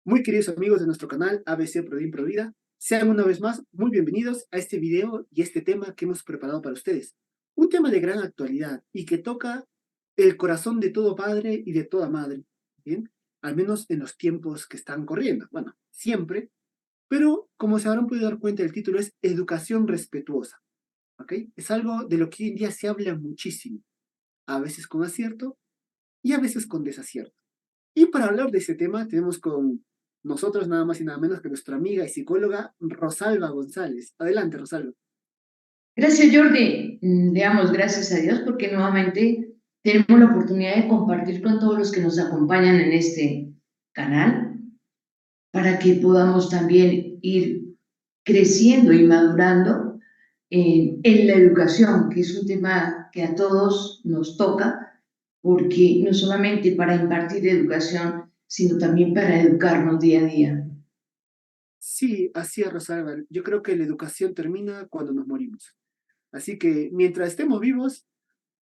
Muy queridos amigos de nuestro canal ABC Prodin Provida, sean una vez más muy bienvenidos a este video y este tema que hemos preparado para ustedes. Un tema de gran actualidad y que toca el corazón de todo padre y de toda madre, ¿bien? Al menos en los tiempos que están corriendo. Bueno, siempre, pero como se habrán podido dar cuenta, el título es Educación Respetuosa, ¿ok? Es algo de lo que hoy en día se habla muchísimo, a veces con acierto y a veces con desacierto. Y para hablar de ese tema tenemos con nosotros nada más y nada menos que nuestra amiga y psicóloga Rosalba González. Adelante, Rosalba. Gracias, Jordi. Le damos gracias a Dios porque nuevamente tenemos la oportunidad de compartir con todos los que nos acompañan en este canal para que podamos también ir creciendo y madurando en la educación, que es un tema que a todos nos toca, porque no solamente para impartir educación, sino también para educarnos día a día. Sí, así es, Rosalba. Yo creo que la educación termina cuando nos morimos. Así que mientras estemos vivos,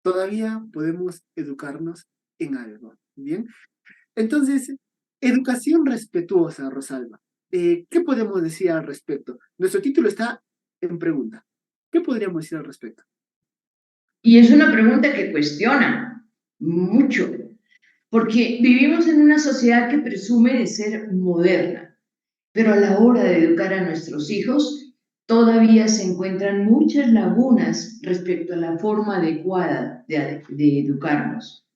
todavía podemos educarnos en algo. Bien. Entonces, educación respetuosa, Rosalba. ¿Qué podemos decir al respecto? Nuestro título está en pregunta. ¿Qué podríamos decir al respecto? Y es una pregunta que cuestiona mucho, porque vivimos en una sociedad que presume de ser moderna, pero a la hora de educar a nuestros hijos todavía se encuentran muchas lagunas respecto a la forma adecuada de educarnos.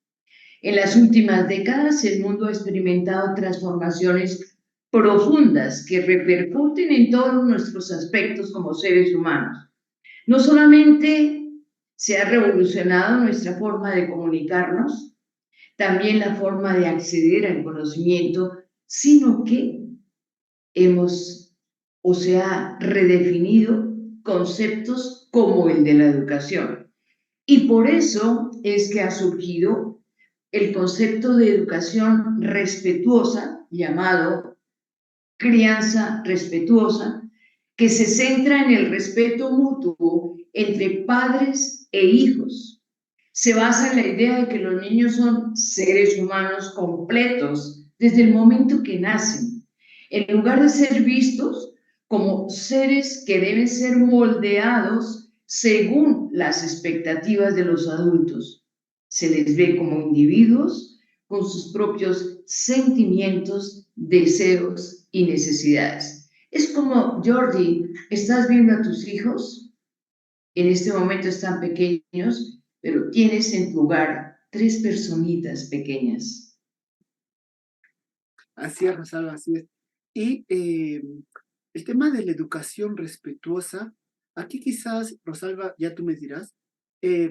En las últimas décadas el mundo ha experimentado transformaciones profundas que repercuten en todos nuestros aspectos como seres humanos. No solamente se ha revolucionado nuestra forma de comunicarnos, también la forma de acceder al conocimiento, sino que hemos o se ha redefinido conceptos como el de la educación. Y por eso es que ha surgido el concepto de educación respetuosa, llamado crianza respetuosa, que se centra en el respeto mutuo entre padres e hijos. Se basa en la idea de que los niños son seres humanos completos desde el momento que nacen, en lugar de ser vistos como seres que deben ser moldeados según las expectativas de los adultos. Se les ve como individuos con sus propios sentimientos, deseos y necesidades. Es como, Jordi, estás viendo a tus hijos, en este momento están pequeños, pero tienes en tu hogar tres personitas pequeñas. Así es, Rosalba, así es. Y el tema de la educación respetuosa, aquí quizás, Rosalba, ya tú me dirás,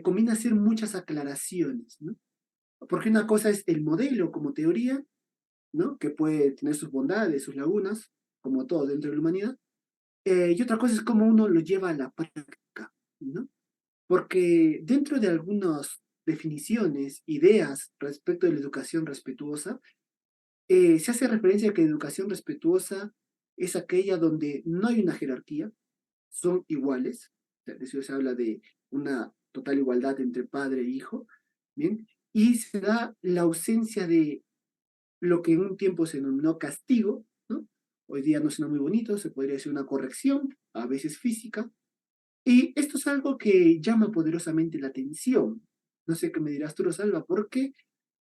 conviene hacer muchas aclaraciones, ¿no? Porque una cosa es el modelo como teoría, ¿no? Que puede tener sus bondades, sus lagunas, como todo dentro de la humanidad, y otra cosa es cómo uno lo lleva a la práctica, ¿no? Porque dentro de algunas definiciones, ideas respecto de la educación respetuosa, se hace referencia a que educación respetuosa es aquella donde no hay una jerarquía, son iguales, de eso se habla de una total igualdad entre padre e hijo, ¿bien? Y se da la ausencia de lo que en un tiempo se denominó castigo, ¿no? Hoy día no suena muy bonito, se podría decir una corrección, a veces física, y esto es algo que llama poderosamente la atención. No sé qué me dirás tú, Rosalba, porque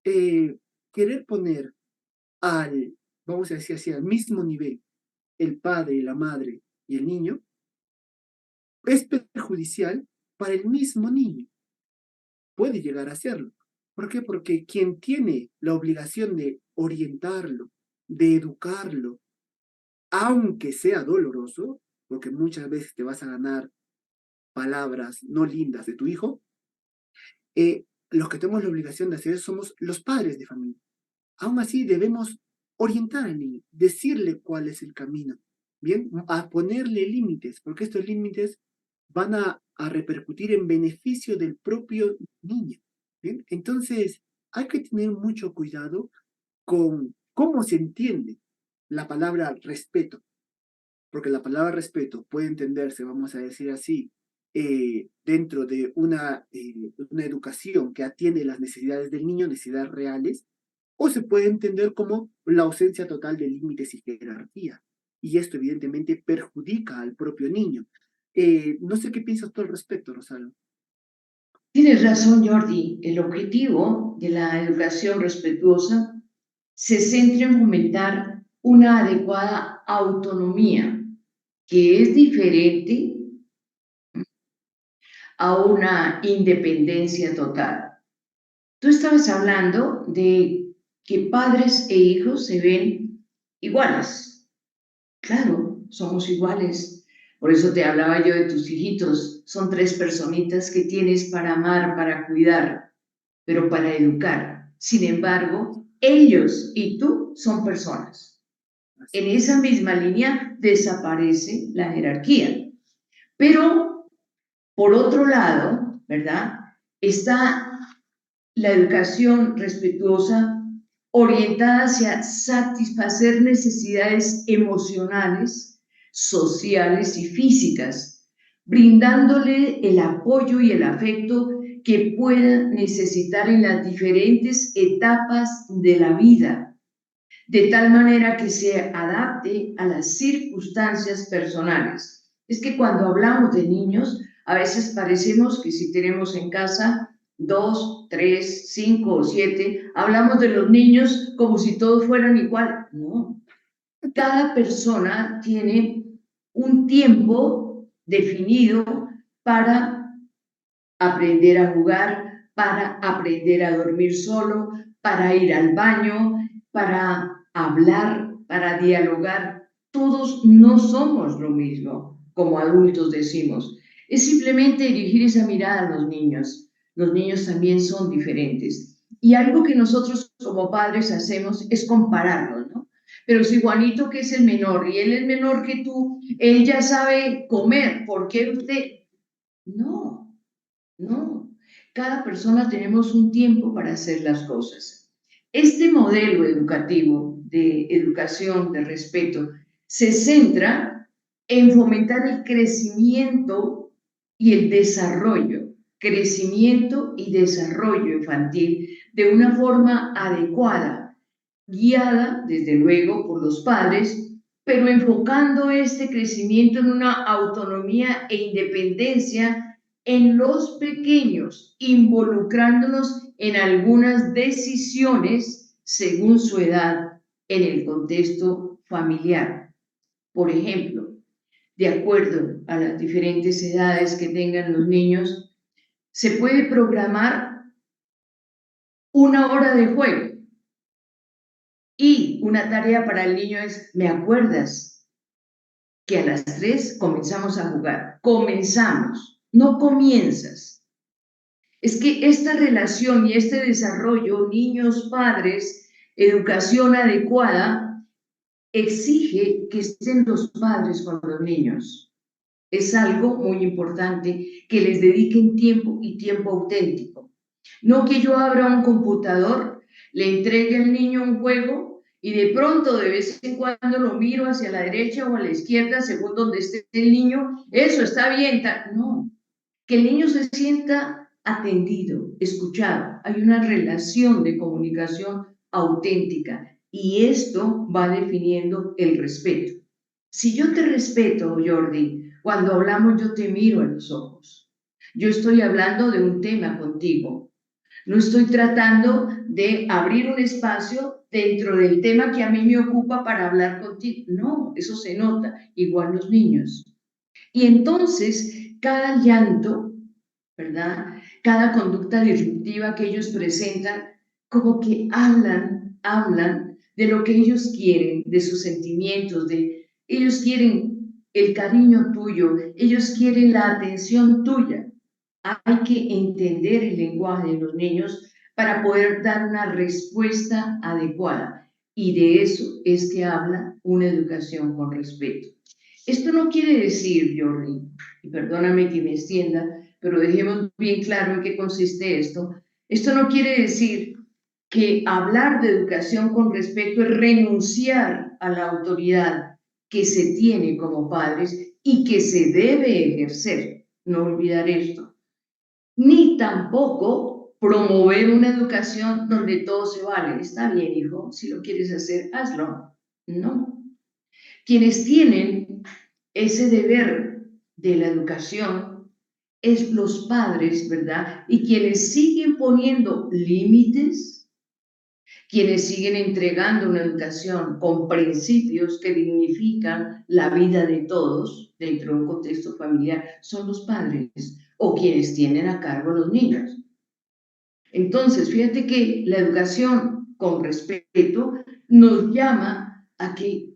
querer poner al, vamos a decir así, al mismo nivel el padre, la madre y el niño, es perjudicial para el mismo niño. Puede llegar a serlo. ¿Por qué? Porque quien tiene la obligación de orientarlo, de educarlo, aunque sea doloroso, porque muchas veces te vas a ganar palabras no lindas de tu hijo, los que tenemos la obligación de hacer eso somos los padres de familia. Aún así debemos orientar al niño, decirle cuál es el camino, ¿bien? A ponerle límites, porque estos límites van a repercutir en beneficio del propio niño, ¿bien? Entonces, hay que tener mucho cuidado con cómo se entiende la palabra respeto, porque la palabra respeto puede entenderse, vamos a decir así, dentro de una educación que atiende las necesidades del niño, necesidades reales, o se puede entender como la ausencia total de límites y jerarquía. Y esto evidentemente perjudica al propio niño. No sé qué piensas tú al respecto, Rosario. Tienes razón, Jordi. El objetivo de la educación respetuosa se centra en fomentar una adecuada autonomía, que es diferente a una independencia total. Tú estabas hablando de que padres e hijos se ven iguales. Claro, somos iguales. Por eso te hablaba yo de tus hijitos. Son tres personitas que tienes para amar, para cuidar, pero para educar. Sin embargo, ellos y tú son personas. Así En es. esa misma línea desaparece la jerarquía. Pero, por otro lado, ¿verdad? Está la educación respetuosa orientada hacia satisfacer necesidades emocionales, sociales y físicas, brindándole el apoyo y el afecto que pueda necesitar en las diferentes etapas de la vida, de tal manera que se adapte a las circunstancias personales. Es que cuando hablamos de niños, a veces parecemos que si tenemos en casa 2, 3, 5 o 7, hablamos de los niños como si todos fueran igual. No, cada persona tiene un tiempo definido para aprender a jugar, para aprender a dormir solo, para ir al baño, para hablar, para dialogar. Todos no somos lo mismo, como adultos decimos. Es simplemente dirigir esa mirada a los niños. Los niños también son diferentes. Y algo que nosotros como padres hacemos es compararlos, ¿no? Pero si Juanito, que es el menor, y él es menor que tú, él ya sabe comer, ¿por qué usted? No, no, cada persona tenemos un tiempo para hacer las cosas. Este modelo educativo de educación, de respeto, se centra en fomentar el crecimiento y el desarrollo, crecimiento y desarrollo infantil de una forma adecuada, guiada desde luego por los padres, pero enfocando este crecimiento en una autonomía e independencia en los pequeños, involucrándolos en algunas decisiones según su edad en el contexto familiar. Por ejemplo, de acuerdo a las diferentes edades que tengan los niños, se puede programar una hora de juego y una tarea para el niño es, ¿me acuerdas que a las 3 comenzamos a jugar? Comenzamos, no comienzas. Es que esta relación y este desarrollo, niños, padres, educación adecuada, exige que estén los padres con los niños. Es algo muy importante que les dediquen tiempo y tiempo auténtico. No que yo abra un computador, le entregue al niño un juego y de pronto de vez en cuando lo miro hacia la derecha o a la izquierda según donde esté el niño. Eso está bien. No, que el niño se sienta atendido, escuchado. Hay una relación de comunicación auténtica y esto va definiendo el respeto. Si yo te respeto, Jordi, cuando hablamos yo te miro a los ojos. Yo estoy hablando de un tema contigo. No estoy tratando de abrir un espacio dentro del tema que a mí me ocupa para hablar contigo. No, eso se nota, igual los niños. Y entonces, cada llanto, ¿verdad? Cada conducta disruptiva que ellos presentan, como que hablan de lo que ellos quieren, de sus sentimientos, de ellos quieren el cariño tuyo, ellos quieren la atención tuya. Hay que entender el lenguaje de los niños para poder dar una respuesta adecuada. Y de eso es que habla una educación con respeto. Esto no quiere decir, Jordi, y perdóname que me extienda, pero dejemos bien claro en qué consiste esto. Esto no quiere decir que hablar de educación con respeto es renunciar a la autoridad que se tiene como padres y que se debe ejercer. No olvidar esto. Ni tampoco promover una educación donde todo se vale. Está bien, hijo, si lo quieres hacer, hazlo. No. Quienes tienen ese deber de la educación es los padres, ¿verdad? Y quienes siguen poniendo límites, quienes siguen entregando una educación con principios que dignifican la vida de todos dentro de un contexto familiar, son los padres o quienes tienen a cargo a los niños. Entonces, fíjate que la educación con respeto nos llama a que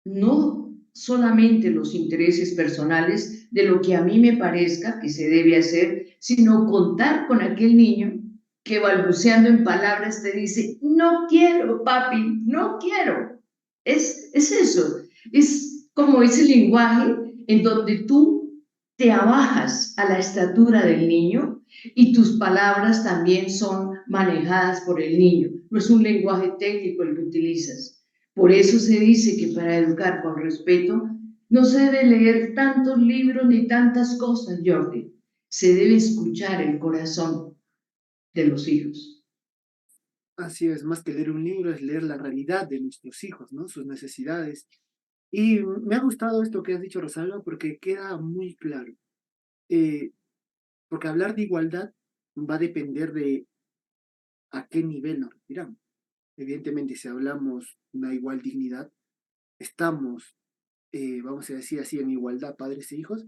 no solamente los intereses personales de lo que a mí me parezca que se debe hacer, sino contar con aquel niño que balbuceando en palabras te dice, no quiero, papi, no quiero. Es eso, es como ese lenguaje en donde tú te abajas a la estatura del niño y tus palabras también son manejadas por el niño. No es un lenguaje técnico el que utilizas. Por eso se dice que para educar con respeto no se debe leer tantos libros ni tantas cosas, Jordi. Se debe escuchar el corazón de los hijos. Así es, más que leer un libro, es leer la realidad de nuestros hijos, ¿no? Sus necesidades. Y me ha gustado esto que has dicho, Rosalba, porque queda muy claro. Eh, Porque hablar de igualdad va a depender de a qué nivel nos retiramos. Evidentemente, si hablamos de una igual dignidad, estamos, vamos a decir así, en igualdad padres e hijos.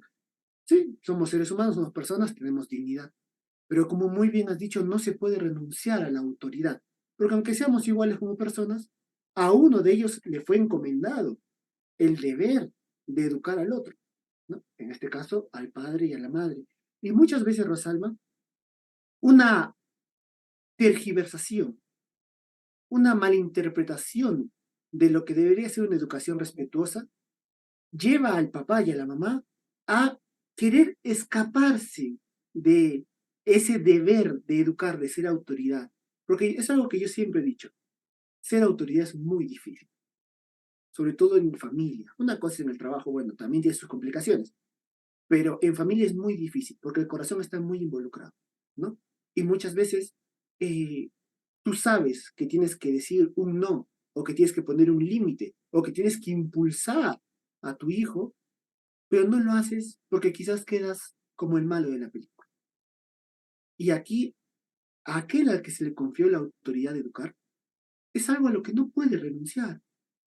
Sí, somos seres humanos, somos personas, tenemos dignidad. Pero como muy bien has dicho, no se puede renunciar a la autoridad. Porque aunque seamos iguales como personas, a uno de ellos le fue encomendado el deber de educar al otro, ¿no? En este caso, al padre y a la madre. Y muchas veces, Rosalba, una tergiversación, una malinterpretación de lo que debería ser una educación respetuosa, lleva al papá y a la mamá a querer escaparse de ese deber de educar, de ser autoridad. Porque es algo que yo siempre he dicho, ser autoridad es muy difícil, sobre todo en familia. Una cosa en el trabajo, bueno, también tiene sus complicaciones, pero en familia es muy difícil porque el corazón está muy involucrado, ¿no? Y muchas veces eh, tú sabes que tienes que decir un no, o que tienes que poner un límite, o que tienes que impulsar a tu hijo, pero no lo haces porque quizás quedas como el malo de la película. Y aquí, a aquel al que se le confió la autoridad de educar, es algo a lo que no puede renunciar,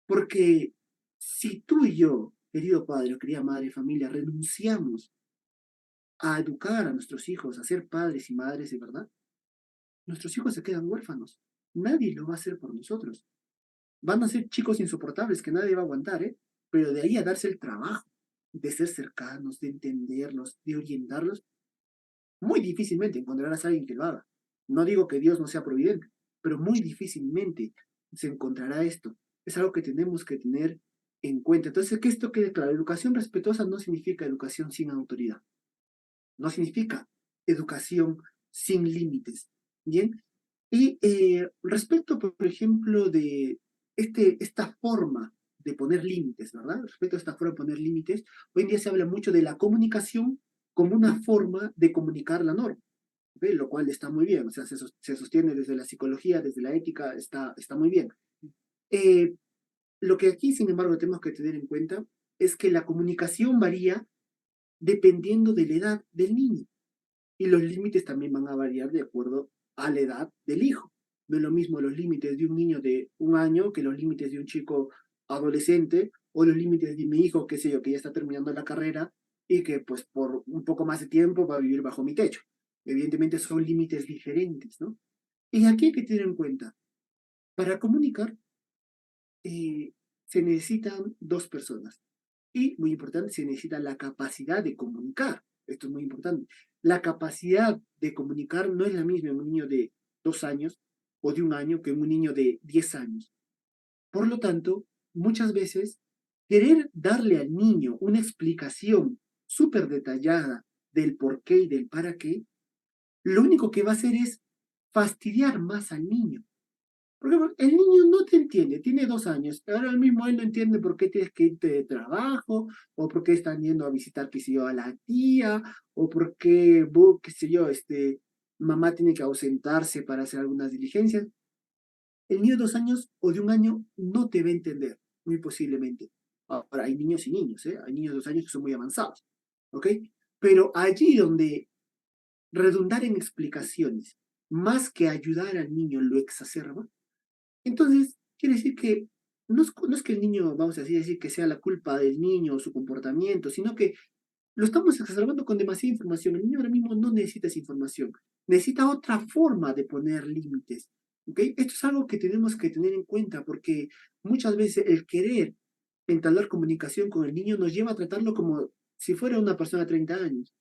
porque si tú y yo, querido padre o querida madre, familia, renunciamos a educar a nuestros hijos, a ser padres y madres de verdad, nuestros hijos se quedan huérfanos. Nadie lo va a hacer por nosotros. Van a ser chicos insoportables que nadie va a aguantar, ¿eh? Pero de ahí a darse el trabajo de ser cercanos, de entenderlos, de orientarlos, muy difícilmente encontrarás a alguien que lo haga. No digo que Dios no sea providente, pero muy difícilmente se encontrará esto. Es algo que tenemos que tener en cuenta. Entonces, que esto quede claro, educación respetuosa no significa educación sin autoridad, no significa educación sin límites. Bien, y respecto, por ejemplo, de esta forma de poner límites, ¿verdad? Respecto a esta forma de poner límites, hoy en día se habla mucho de la comunicación como una forma de comunicar la norma, ¿ve? Lo cual está muy bien, o sea, se sostiene desde la psicología, desde la ética, está muy bien. Eh, lo que aquí, sin embargo, tenemos que tener en cuenta es que la comunicación varía dependiendo de la edad del niño. Y los límites también van a variar de acuerdo a la edad del hijo. No es lo mismo los límites de un niño de 1 año que los límites de un chico adolescente o los límites de mi hijo, qué sé yo, que ya está terminando la carrera y que pues por un poco más de tiempo va a vivir bajo mi techo. Evidentemente son límites diferentes, ¿no? Y aquí hay que tener en cuenta, para comunicar eh, se necesitan dos personas. Y, muy importante, se necesita la capacidad de comunicar. Esto es muy importante. La capacidad de comunicar no es la misma en un niño de 2 años o de 1 año que en un niño de 10 años. Por lo tanto, muchas veces, querer darle al niño una explicación súper detallada del por qué y del para qué, lo único que va a hacer es fastidiar más al niño. Porque el niño no te entiende, tiene 2 años. Ahora mismo él no entiende por qué tienes que irte de trabajo, o por qué están yendo a visitar, qué sé yo, a la tía, o por qué, qué sé yo, mamá tiene que ausentarse para hacer algunas diligencias. El niño de 2 años o de 1 año no te va a entender, muy posiblemente. Ahora, hay niños y niños, ¿eh? Hay niños de 2 años que son muy avanzados, ¿ok? Pero allí donde redundar en explicaciones, más que ayudar al niño, lo exacerba, entonces quiere decir que no es que el niño, vamos a decir, que sea la culpa del niño o su comportamiento, sino que lo estamos exacerbando con demasiada información. El niño ahora mismo no necesita esa información, necesita otra forma de poner límites. ¿Ok? Esto es algo que tenemos que tener en cuenta porque muchas veces el querer entablar comunicación con el niño nos lleva a tratarlo como si fuera una persona de 30 años.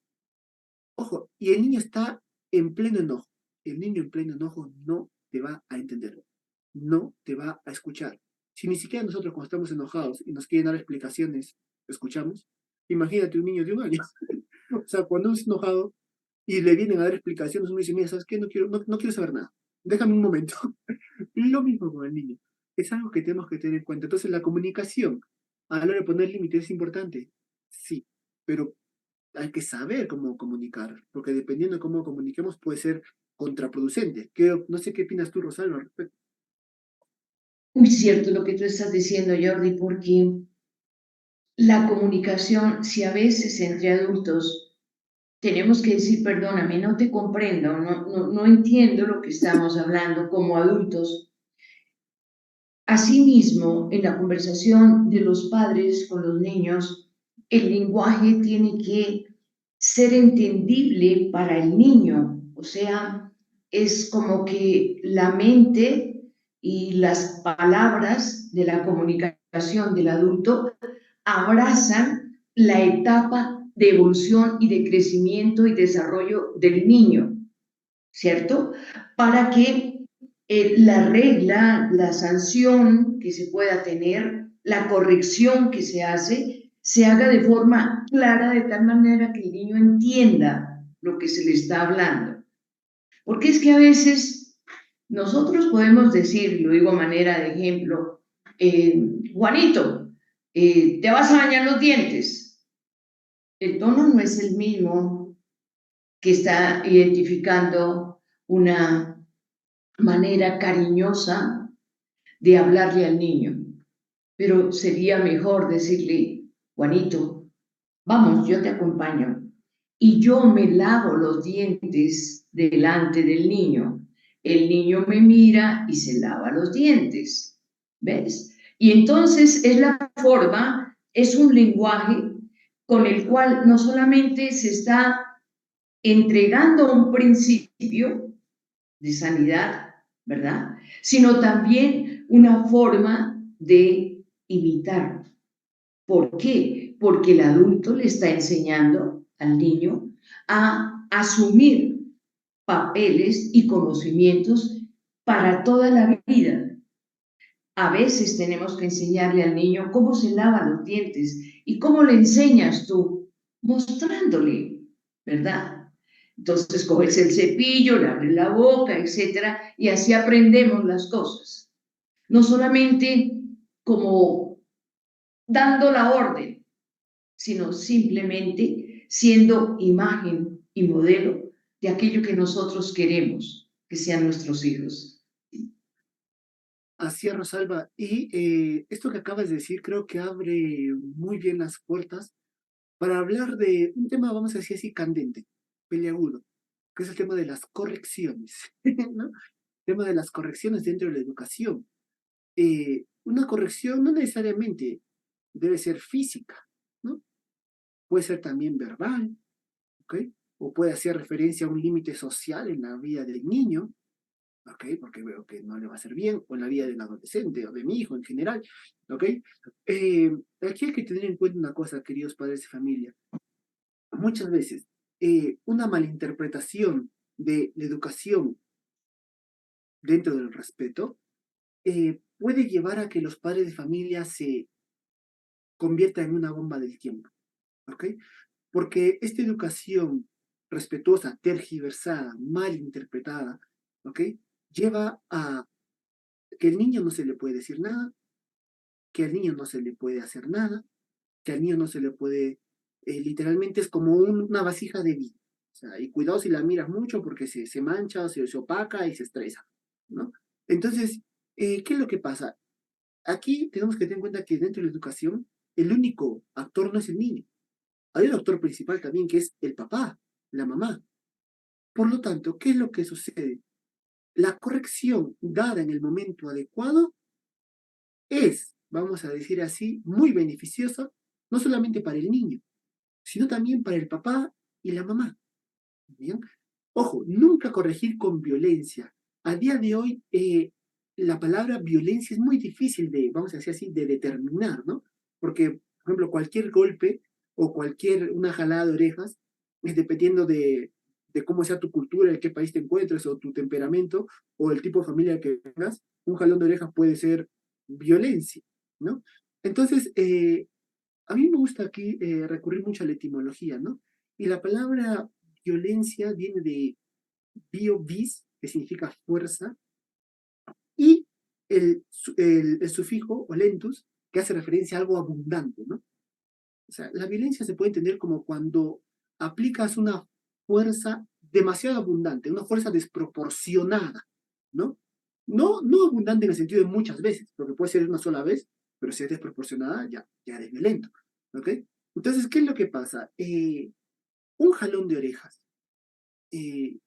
Ojo, y el niño está en pleno enojo. El niño en pleno enojo no te va a entender, no te va a escuchar. Si ni siquiera nosotros cuando estamos enojados y nos quieren dar explicaciones, escuchamos, imagínate un niño de 1 año. O sea, cuando uno es enojado y le vienen a dar explicaciones, uno dice, mira, ¿sabes qué? No quiero saber nada. Déjame un momento. Lo mismo con el niño. Es algo que tenemos que tener en cuenta. Entonces, la comunicación a la hora de poner límites es importante. Sí, pero hay que saber cómo comunicar, porque dependiendo de cómo comuniquemos puede ser contraproducente. No sé qué opinas tú, Rosalba, al respecto. Muy cierto lo que tú estás diciendo, Jordi, porque la comunicación, si a veces entre adultos tenemos que decir, perdóname, no te comprendo, no entiendo lo que estamos hablando como adultos. Asimismo, en la conversación de los padres con los niños, el lenguaje tiene que ser entendible para el niño, o sea, es como que la mente y las palabras de la comunicación del adulto abrazan la etapa de evolución y de crecimiento y desarrollo del niño, ¿cierto? Para que la regla, la sanción que se pueda tener, la corrección que se haga de forma clara, de tal manera que el niño entienda lo que se le está hablando. Porque es que a veces nosotros podemos decir, lo digo a manera de ejemplo, Juanito, te vas a bañar los dientes. El tono no es el mismo que está identificando una manera cariñosa de hablarle al niño, pero sería mejor decirle, Juanito, vamos, yo te acompaño y yo me lavo los dientes delante del niño. El niño me mira y se lava los dientes, ¿ves? Y entonces es la forma, es un lenguaje con el cual no solamente se está entregando un principio de sanidad, ¿verdad? Sino también una forma de imitar. ¿Por qué? Porque el adulto le está enseñando al niño a asumir papeles y conocimientos para toda la vida. A veces tenemos que enseñarle al niño cómo se lava los dientes y cómo le enseñas tú, mostrándole, ¿verdad? Entonces coges el cepillo, le abres la boca, etcétera, y así aprendemos las cosas. No solamente como dando la orden, sino simplemente siendo imagen y modelo de aquello que nosotros queremos que sean nuestros hijos. Así es, Rosalba. Y esto que acabas de decir creo que abre muy bien las puertas para hablar de un tema, vamos a decir así, candente, peliagudo, que es el tema de las correcciones, ¿no? El tema de las correcciones dentro de la educación. Una corrección no necesariamente debe ser física, ¿no? Puede ser también verbal, ¿ok? O puede hacer referencia a un límite social en la vida del niño, ¿ok? Porque veo que no le va a hacer bien, o en la vida del adolescente, o de mi hijo en general, ¿ok? Aquí hay que tener en cuenta una cosa, queridos padres de familia. Muchas veces, una malinterpretación de la educación dentro del respeto puede llevar a que los padres de familia se conviertan en una bomba del tiempo, ¿ok? Porque esta educación respetuosa, tergiversada, mal interpretada, ¿ok? Lleva a que al niño no se le puede decir nada, que al niño no se le puede hacer nada, que al niño no se le puede, literalmente es como una vasija de vino. sea, y cuidado si la miras mucho porque se mancha, se opaca y se estresa, ¿no? Entonces, ¿qué es lo que pasa? Aquí tenemos que tener en cuenta que dentro de la educación, el único actor no es el niño. Hay un actor principal también que es el papá, la mamá. Por lo tanto, ¿qué es lo que sucede? La corrección dada en el momento adecuado es, vamos a decir así, muy beneficiosa, no solamente para el niño, sino también para el papá y la mamá. ¿Bien? Ojo, nunca corregir con violencia. A día de hoy, la palabra violencia es muy difícil de, vamos a decir así, de determinar, ¿no? Porque, por ejemplo, cualquier golpe o una jalada de orejas, dependiendo de cómo sea tu cultura, de qué país te encuentres, o tu temperamento, o el tipo de familia que tengas, un jalón de orejas puede ser violencia, ¿no? Entonces, a mí me gusta aquí recurrir mucho a la etimología, ¿no? Y la palabra violencia viene de bio-vis, que significa fuerza, y el sufijo olentus, que hace referencia a algo abundante, ¿no? O sea, la violencia se puede entender como cuando aplicas una fuerza demasiado abundante, una fuerza desproporcionada, ¿no? No abundante en el sentido de muchas veces, porque puede ser una sola vez, pero si es desproporcionada, ya es violento, ¿ok? Entonces, ¿qué es lo que pasa? Un jalón de orejas, eh,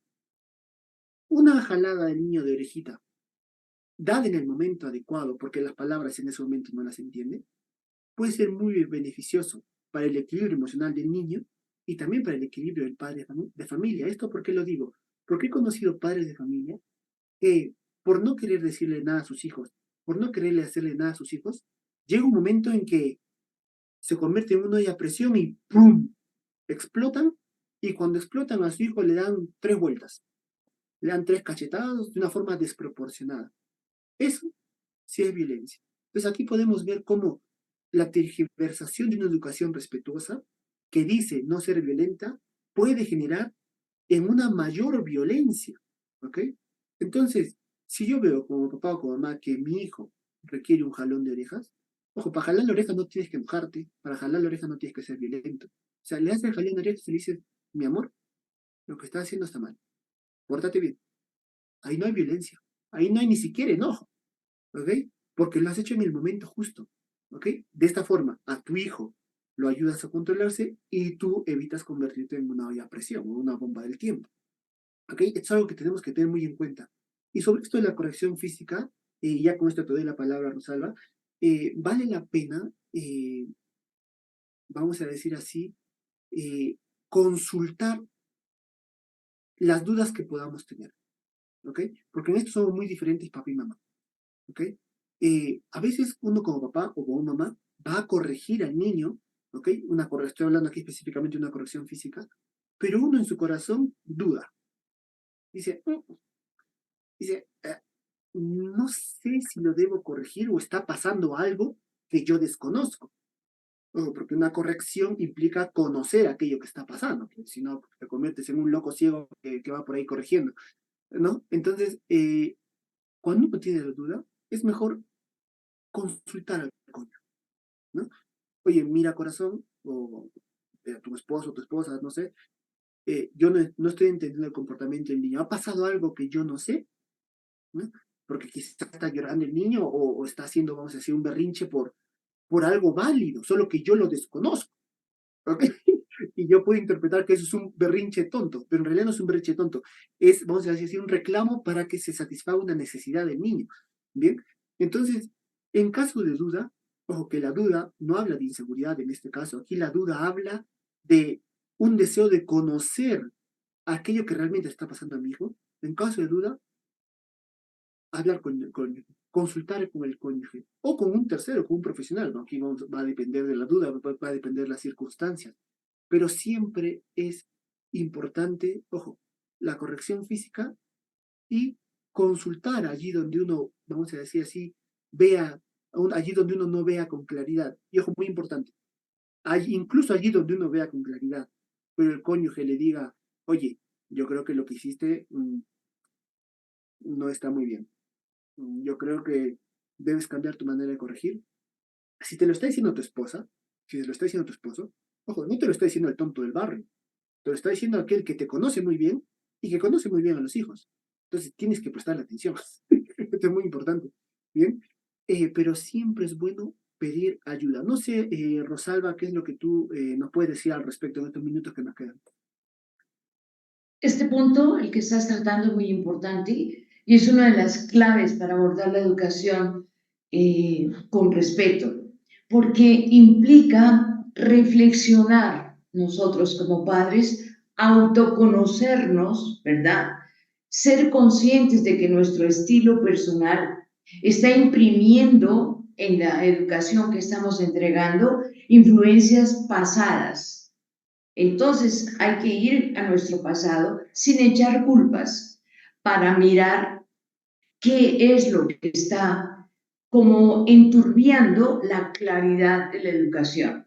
una jalada del niño de orejita, dada en el momento adecuado, porque las palabras en ese momento no las entiende, puede ser muy beneficioso para el equilibrio emocional del niño y también para el equilibrio del padre de familia. ¿Esto por qué lo digo? Porque he conocido padres de familia que por no querer decirle nada a sus hijos, por no quererle hacerle nada a sus hijos, llega un momento en que se convierte en una olla a presión y ¡pum! Explotan, y cuando explotan a su hijo le dan 3 vueltas, le dan 3 cachetadas de una forma desproporcionada. Eso sí es violencia. Entonces aquí podemos ver cómo la tergiversación de una educación respetuosa que dice no ser violenta puede generar en una mayor violencia. ¿Ok? Entonces, si yo veo como papá o como mamá que mi hijo requiere un jalón de orejas, ojo, para jalar la oreja no tienes que enojarte, para jalar la oreja no tienes que ser violento. O sea, le haces el jalón de orejas y le dices, mi amor, lo que estás haciendo está mal, pórtate bien. Ahí no hay violencia, ahí no hay ni siquiera enojo. ¿Ok? Porque lo has hecho en el momento justo, ¿ok? De esta forma, a tu hijo lo ayudas a controlarse y tú evitas convertirte en una olla a presión o una bomba del tiempo, ¿ok? Es algo que tenemos que tener muy en cuenta. Y sobre esto de la corrección física, y ya con esto te doy la palabra, Rosalba, vale la pena, vamos a decir así, consultar las dudas que podamos tener, ¿ok? Porque en esto somos muy diferentes papá y mamá. ¿Ok? A veces uno como papá o como mamá va a corregir al niño, ¿ok? Estoy hablando aquí específicamente de una corrección física, pero uno en su corazón duda. Dice, dice, no sé si lo debo corregir o está pasando algo que yo desconozco. Ojo, porque una corrección implica conocer aquello que está pasando, que si no te conviertes en un loco ciego que va por ahí corrigiendo, ¿no? Entonces, cuando uno tiene la duda, es mejor consultar al coño, ¿no? Oye, mira corazón, o tu esposo o tu esposa, no sé, yo no estoy entendiendo el comportamiento del niño. ¿Ha pasado algo que yo no sé? ¿No? Porque quizás está llorando el niño o está haciendo, vamos a decir, un berrinche por algo válido, solo que yo lo desconozco. ¿Ok? Y yo puedo interpretar que eso es un berrinche tonto, pero en realidad no es un berrinche tonto. Es, vamos a decir así, un reclamo para que se satisfaga una necesidad del niño. ¿Bien? Entonces, en caso de duda, ojo que la duda no habla de inseguridad en este caso, aquí la duda habla de un deseo de conocer aquello que realmente está pasando a mi hijo. En caso de duda, hablar con el cónyuge, consultar con el cónyuge o con un tercero, con un profesional, ¿no? Aquí va a depender de la duda, va a depender de las circunstancias, pero siempre es importante, ojo, la corrección física y consultar allí donde uno, vamos a decir así, vea, allí donde uno no vea con claridad. Y ojo, muy importante, incluso allí donde uno vea con claridad, pero el cónyuge le diga, oye, yo creo que lo que hiciste no está muy bien. Yo creo que debes cambiar tu manera de corregir. Si te lo está diciendo tu esposa, si te lo está diciendo tu esposo, ojo, no te lo está diciendo el tonto del barrio. te lo está diciendo aquel que te conoce muy bien y que conoce muy bien a los hijos. Entonces tienes que prestarle atención. Esto es muy importante. Bien, pero siempre es bueno pedir ayuda. No sé, Rosalba, qué es lo que tú nos puedes decir al respecto en estos minutos que nos quedan. Este punto, el que estás tratando, es muy importante y es una de las claves para abordar la educación con respeto, porque implica reflexionar nosotros como padres, autoconocernos, ¿verdad? Ser conscientes de que nuestro estilo personal está imprimiendo en la educación que estamos entregando influencias pasadas. Entonces hay que ir a nuestro pasado sin echar culpas para mirar qué es lo que está como enturbiando la claridad de la educación.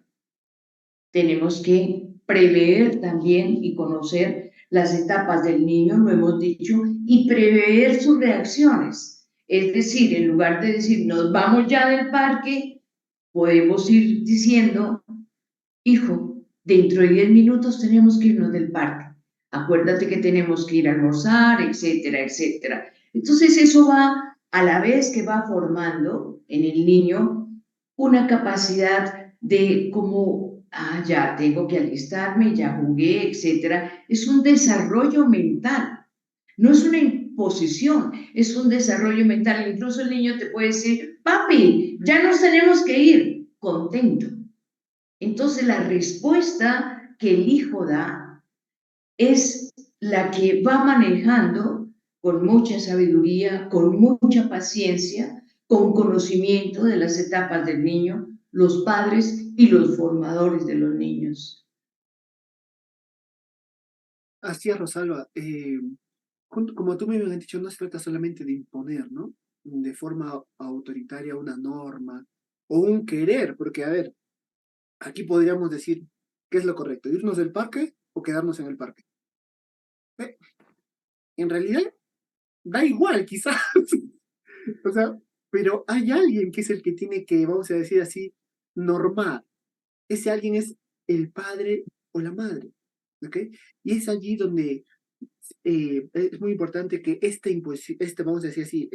Tenemos que prever también y conocer las etapas del niño, lo hemos dicho, y prever sus reacciones. Es decir, en lugar de decir, nos vamos ya del parque, podemos ir diciendo, hijo, dentro de 10 minutos tenemos que irnos del parque. Acuérdate que tenemos que ir a almorzar, etcétera, etcétera. Entonces eso va, a la vez que va formando en el niño una capacidad de como, ya tengo que alistarme, ya jugué, etcétera. Es un desarrollo mental, no es una imposición, es un desarrollo mental. Incluso el niño te puede decir, papi, ya nos tenemos que ir, contento. Entonces, la respuesta que el hijo da es la que va manejando con mucha sabiduría, con mucha paciencia, con conocimiento de las etapas del niño, los padres y los formadores de los niños. Así es, Rosalba. Como tú me habías dicho, no se trata solamente de imponer, ¿no? De forma autoritaria una norma o un querer, porque, a ver, aquí podríamos decir, ¿qué es lo correcto? ¿Irnos del parque o quedarnos en el parque? Eh, en realidad, da igual, quizás. O sea, pero hay alguien que es el que tiene que, vamos a decir así, normar. Ese alguien es el padre o la madre, ¿ok? Y es allí donde es muy importante que esta imposición, vamos a decir así,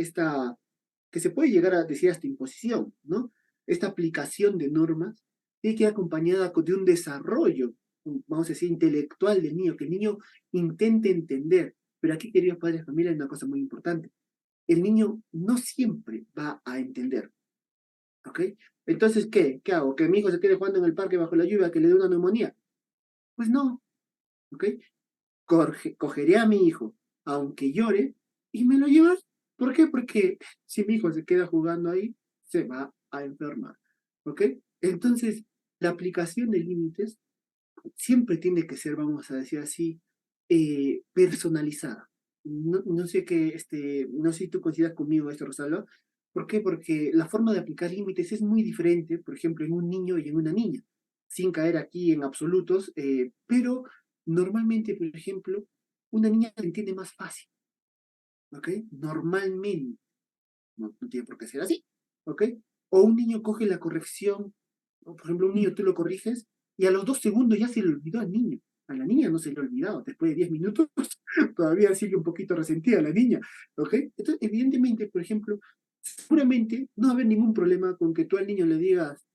que se puede llegar a decir hasta imposición, ¿no? Esta aplicación de normas tiene que ir acompañada de un desarrollo, vamos a decir, intelectual del niño, que el niño intente entender. Pero aquí, queridos padres de familia, hay una cosa muy importante. El niño no siempre va a entender, ¿ok? Entonces, ¿qué hago? ¿Que mi hijo se quede jugando en el parque bajo la lluvia, que le dé una neumonía? Pues no, ¿ok? Cogeré a mi hijo, aunque llore, y me lo llevaré. ¿Por qué? Porque si mi hijo se queda jugando ahí, se va a enfermar. ¿Ok? Entonces, la aplicación de límites siempre tiene que ser, vamos a decir así, personalizada. No sé qué, no sé si tú coincidas conmigo esto, Rosalba. ¿Por qué? Porque la forma de aplicar límites es muy diferente, por ejemplo, en un niño y en una niña, sin caer aquí en absolutos, pero normalmente, por ejemplo, una niña lo entiende más fácil, ¿ok? Normalmente, no tiene por qué ser así, ¿ok? O un niño coge la corrección, o por ejemplo, un niño tú lo corriges y a los 2 segundos ya se le olvidó al niño. A la niña no se le ha olvidado, después de 10 minutos todavía sigue un poquito resentida la niña, ¿ok? Entonces, evidentemente, por ejemplo, seguramente no va a haber ningún problema con que tú al niño le digas,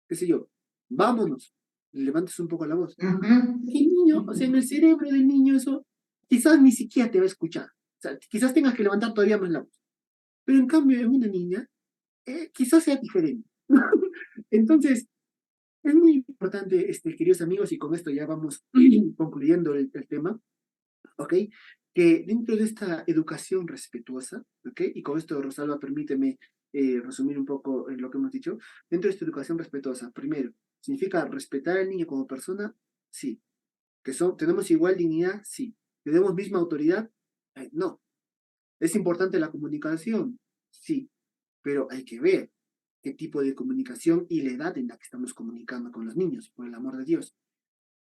qué sé yo, vámonos, le levantes un poco la voz. Uh -huh. Y el niño, o sea, en el cerebro del niño eso quizás ni siquiera te va a escuchar. O sea, quizás tengas que levantar todavía más la voz. Pero en cambio, en una niña, quizás sea diferente. Entonces, es muy importante, queridos amigos, y con esto ya vamos concluyendo el tema, ¿ok? Que dentro de esta educación respetuosa, ¿ok? Y con esto, Rosalba, permíteme resumir un poco lo que hemos dicho. Dentro de esta educación respetuosa, primero, ¿significa respetar al niño como persona? Sí. ¿Tenemos igual dignidad? Sí. ¿Tenemos misma autoridad? No. ¿Es importante la comunicación? Sí. Pero hay que ver qué tipo de comunicación y la edad en la que estamos comunicando con los niños, por el amor de Dios.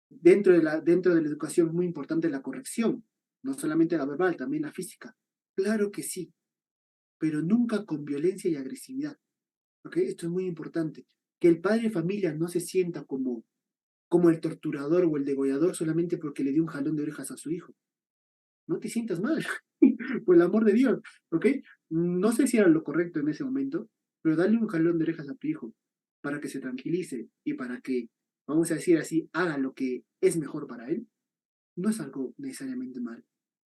Dentro de la educación es muy importante la corrección, no solamente la verbal, también la física. Claro que sí, pero nunca con violencia y agresividad. ¿Ok? Esto es muy importante. Que el padre de familia no se sienta como como el torturador o el degollador solamente porque le dio un jalón de orejas a su hijo. No te sientas mal, por el amor de Dios, ¿ok? No sé si era lo correcto en ese momento, pero dale un jalón de orejas a tu hijo para que se tranquilice y para que, vamos a decir así, haga lo que es mejor para él, no es algo necesariamente mal,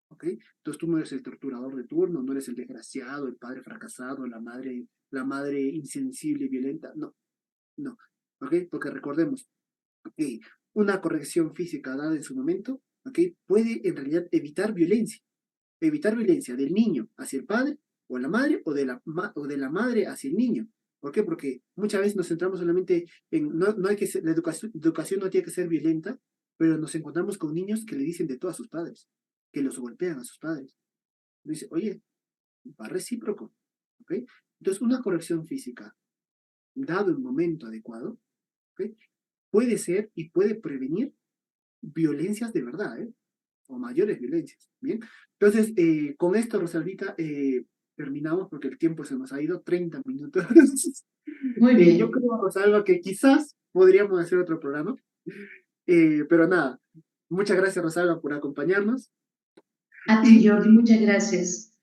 ¿ok? Entonces tú no eres el torturador de turno, no eres el desgraciado, el padre fracasado, la madre insensible y violenta, no, no, ¿ok? Porque recordemos, ¿ok? Una corrección física dada en su momento, ¿ok? Puede en realidad evitar violencia del niño hacia el padre o la madre o de la madre hacia el niño. ¿Por qué? Porque muchas veces nos centramos solamente en, no hay que ser, la educación no tiene que ser violenta, pero nos encontramos con niños que le dicen de todo a sus padres, que los golpean a sus padres. Dice, oye, va recíproco, ¿ok? Entonces, una corrección física, dado el momento adecuado, ¿ok? Puede ser y puede prevenir violencias de verdad, ¿eh? O mayores violencias. Bien, entonces con esto, Rosalvita, terminamos porque el tiempo se nos ha ido 30 minutos. Muy Yo bien. creo, Rosalba, que quizás podríamos hacer otro programa, pero nada, muchas gracias, Rosalba, por acompañarnos A ti, y Jordi, muchas gracias.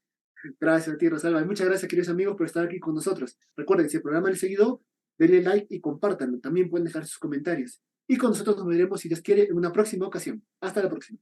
gracias a ti, Rosalba, y muchas gracias, queridos amigos, por estar aquí con nosotros. Recuerden, si el programa les seguido, denle like y compártanlo. También pueden dejar sus comentarios. Y con nosotros nos veremos, si Dios quiere, en una próxima ocasión. Hasta la próxima.